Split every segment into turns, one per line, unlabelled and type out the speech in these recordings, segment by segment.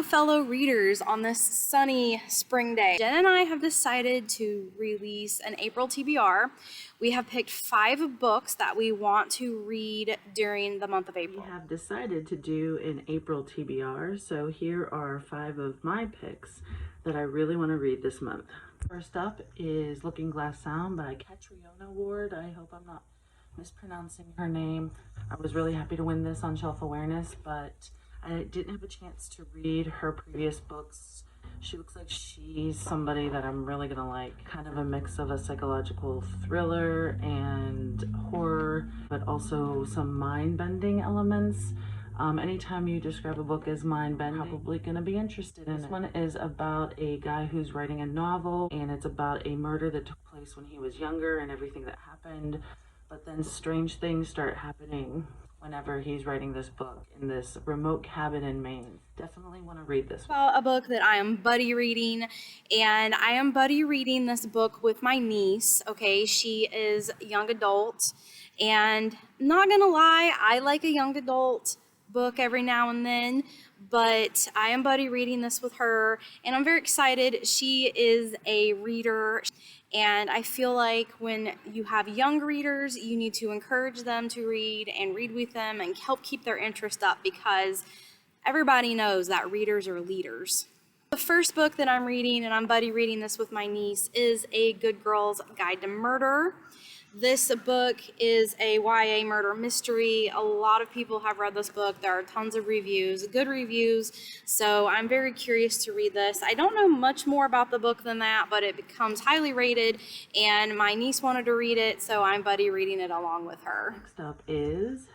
fellow readers on this sunny spring day. Jen and I have decided to release an April TBR. We have picked 5 books that we want to read during the month of April.
We have decided to do an April TBR, so here are 5 of my picks that I really want to read this month. First up is Looking Glass Sound by Catriona Ward. I hope I'm not mispronouncing her name. I was really happy to win this on Shelf Awareness, but I didn't have a chance to read her previous books. She looks like she's somebody that I'm really gonna like. Kind of a mix of a psychological thriller and horror, but also some mind-bending elements. Anytime you describe a book as mind-bending, I'm probably gonna be interested in it. This one is about a guy who's writing a novel, and it's about a murder that took place when he was younger and everything that happened. But then strange things start happening whenever he's writing this book in this remote cabin in Maine. Definitely want to read this one.
About a book that I am buddy reading, and I am buddy reading this book with my niece. Okay, she is young adult, and not gonna lie, I like a young adult book every now and then, but I am buddy reading this with her, and I'm very excited. She is a reader, and I feel like when you have young readers, you need to encourage them to read and read with them and help keep their interest up, because everybody knows that readers are leaders. The first book that I'm reading, and I'm buddy reading this with my niece, is A Good Girl's Guide to Murder. This book is a YA murder mystery. A lot of people have read this book. There are tons of reviews, good reviews, so I'm very curious to read this. I don't know much more about the book than that, but it becomes highly rated, and my niece wanted to read it, so I'm buddy reading it along with her.
Next up is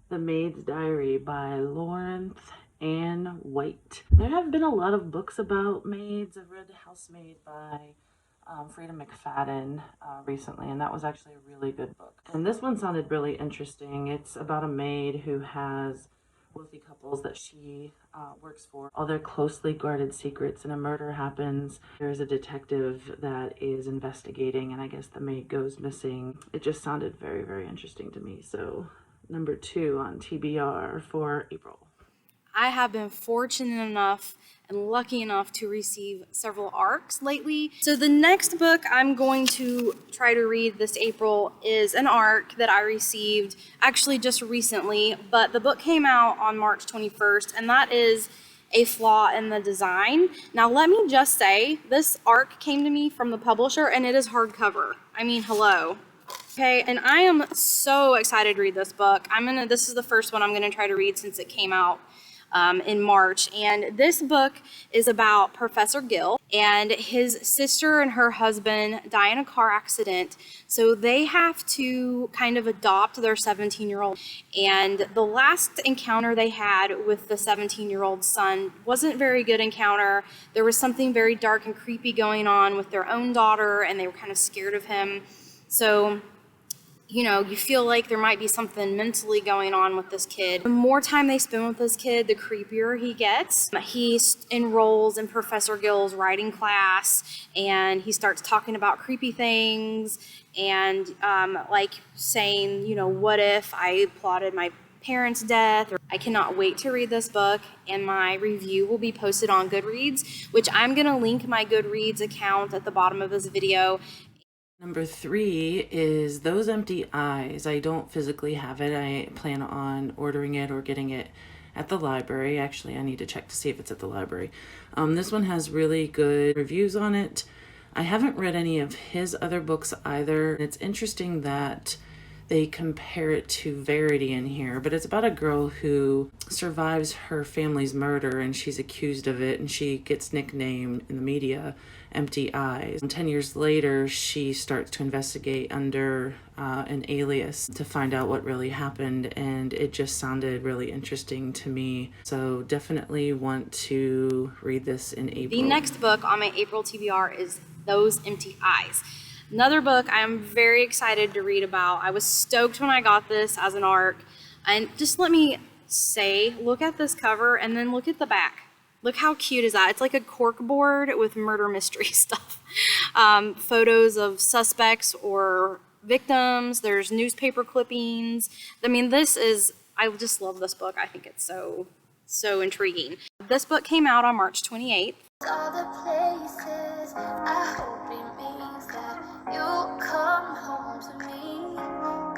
The Maid's Diary by Lawrence Ann White. There have been a lot of books about maids. I've read Housemaid by Frida McFadden recently, and that was actually a really good book. And this one sounded really interesting. It's about a maid who has wealthy couples that she works for. All their closely guarded secrets, and a murder happens. There's a detective that is investigating, and I guess the maid goes missing. It just sounded very, very interesting to me. So number 2 on TBR for April.
I have been fortunate enough and lucky enough to receive several ARCs lately. So the next book I'm going to try to read this April is an ARC that I received actually just recently, but the book came out on March 21st, and that is A Flaw in the Design. Now let me just say, this ARC came to me from the publisher, and it is hardcover. I mean, hello. Okay, and I am so excited to read this book. This is the first one I'm gonna try to read since it came out in March, and this book is about Professor Gill, and his sister and her husband die in a car accident, so they have to kind of adopt their 17-year-old, and the last encounter they had with the 17-year-old son wasn't a very good encounter. There was something very dark and creepy going on with their own daughter, and they were kind of scared of him. So you know, you feel like there might be something mentally going on with this kid. The more time they spend with this kid, the creepier he gets. He enrolls in Professor Gill's writing class, and he starts talking about creepy things and like saying, you know, what if I plotted my parents' death? I cannot wait to read this book, and my review will be posted on Goodreads, which I'm gonna link my Goodreads account at the bottom of this video.
Number 3 is Those Empty Eyes. I don't physically have it. I plan on ordering it or getting it at the library. Actually, I need to check to see if it's at the library. This one has really good reviews on it. I haven't read any of his other books either. It's interesting that they compare it to Verity in here, but it's about a girl who survives her family's murder, and she's accused of it, and she gets nicknamed in the media Empty Eyes. 10 years later, she starts to investigate under an alias to find out what really happened, and it just sounded really interesting to me. So definitely want to read this in April.
The next book on my April TBR is Those Empty Eyes. Another book I'm very excited to read about. I was stoked when I got this as an ARC. And just let me say, look at this cover and then look at the back. Look how cute is that? It's like a cork board with murder mystery stuff. Photos of suspects or victims. There's newspaper clippings. I mean, I just love this book. I think it's so So intriguing. This book came out on March 28th.
All the places, I hope it means that you'll come home to me.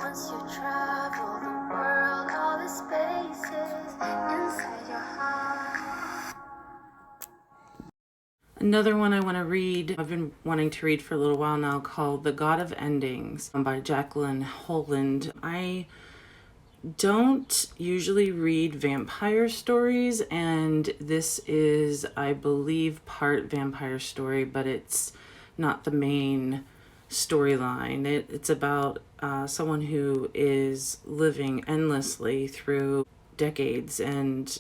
Once you travel the world, all the spaces inside your heart.
Another one I want to read, I've been wanting to read for a little while now, called The God of Endings by Jacqueline Holland. I don't usually read vampire stories, and this is, I believe, part vampire story, but it's not the main storyline. It's about someone who is living endlessly through decades, and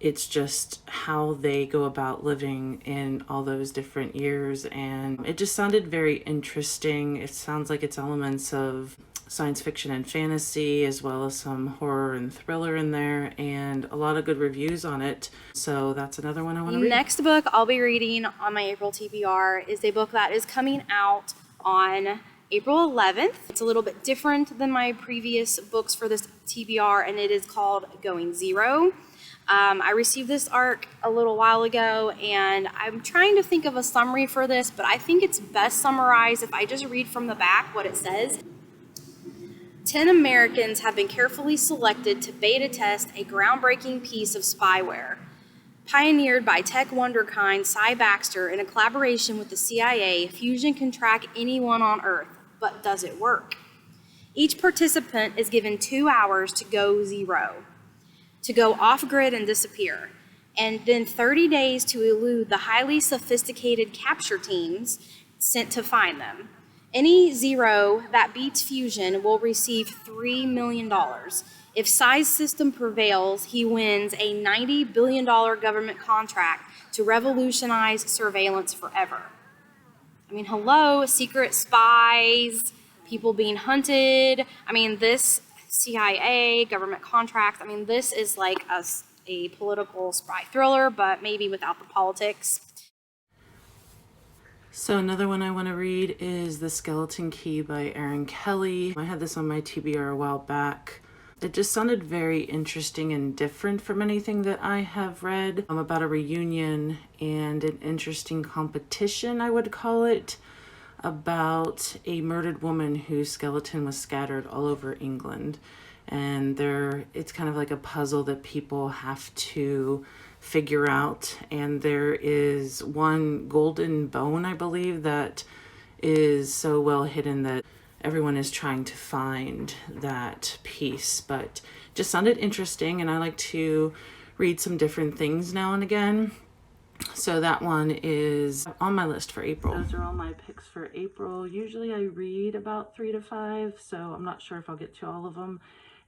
it's just how they go about living in all those different years. And it just sounded very interesting. It sounds like it's elements of science fiction and fantasy, as well as some horror and thriller in there, and a lot of good reviews on it. So that's another one I want to read.
Next book I'll be reading on my April TBR is a book that is coming out on April 11th. It's a little bit different than my previous books for this TBR, and it is called Going Zero. I received this arc a little while ago, and I'm trying to think of a summary for this, but I think it's best summarized if I just read from the back what it says. 10 Americans have been carefully selected to beta test a groundbreaking piece of spyware. Pioneered by tech wonderkind Cy Baxter in a collaboration with the CIA, Fusion can track anyone on Earth, but does it work? Each participant is given 2 hours to go zero, to go off-grid and disappear, and then 30 days to elude the highly sophisticated capture teams sent to find them. Any zero that beats Fusion will receive $3 million. If Cy's system prevails, he wins a $90 billion government contract to revolutionize surveillance forever. I mean, hello, secret spies, people being hunted. I mean, this CIA, government contracts, I mean, this is like a political spy thriller, but maybe without the politics.
So another one I want to read is The Skeleton Key by Erin Kelly. I had this on my TBR a while back. It just sounded very interesting and different from anything that I have read. About a reunion and an interesting competition, I would call it, about a murdered woman whose skeleton was scattered all over England. And it's kind of like a puzzle that people have to figure out, and there is one golden bone, I believe, that is so well hidden that everyone is trying to find that piece. But just sounded interesting, and I like to read some different things now and again. So that one is on my list for April. Those are all my picks for April. Usually I read about 3 to 5, so I'm not sure if I'll get to all of them.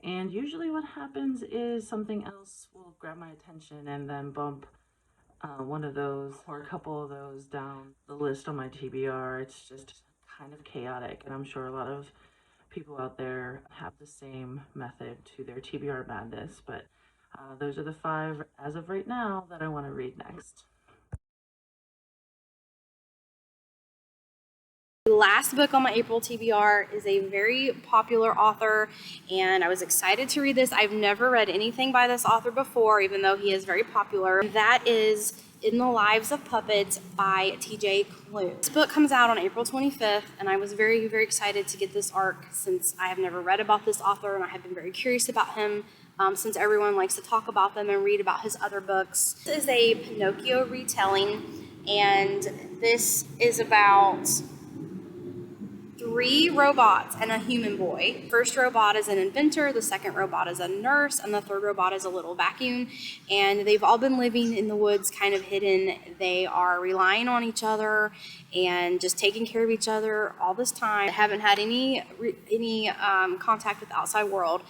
And usually what happens is something else will grab my attention and then bump one of those or a couple of those down the list on my TBR. It's just kind of chaotic, and I'm sure a lot of people out there have the same method to their TBR madness. But those are the 5 as of right now that I want to read next.
The last book on my April TBR is a very popular author, and I was excited to read this. I've never read anything by this author before, even though he is very popular. That is In the Lives of Puppets by TJ Klune. This book comes out on April 25th, and I was very, very excited to get this arc since I have never read about this author, and I have been very curious about him since everyone likes to talk about them and read about his other books. This is a Pinocchio retelling, and this is about 3 robots and a human boy. First robot is an inventor, the second robot is a nurse, and the third robot is a little vacuum. And they've all been living in the woods, kind of hidden. They are relying on each other and just taking care of each other all this time. They haven't had any contact with the outside world.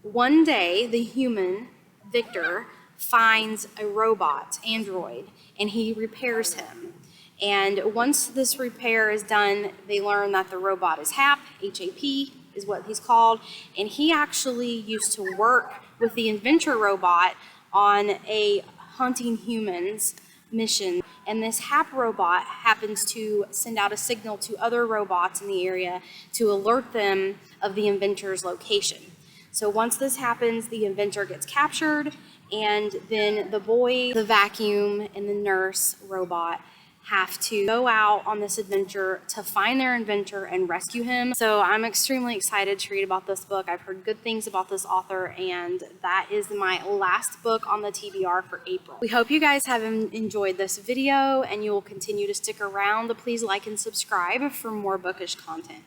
One day, the human, Victor, finds a robot, android, and he repairs him. And once this repair is done, they learn that the robot is Hap, H-A-P is what he's called, and he actually used to work with the inventor robot on a hunting humans mission. And this Hap robot happens to send out a signal to other robots in the area to alert them of the inventor's location. So once this happens, the inventor gets captured, and then the boy, the vacuum, and the nurse robot have to go out on this adventure to find their inventor and rescue him. So I'm extremely excited to read about this book. I've heard good things about this author, and that is my last book on the TBR for April. We hope you guys have enjoyed this video and you will continue to stick around. Please like and subscribe for more bookish content.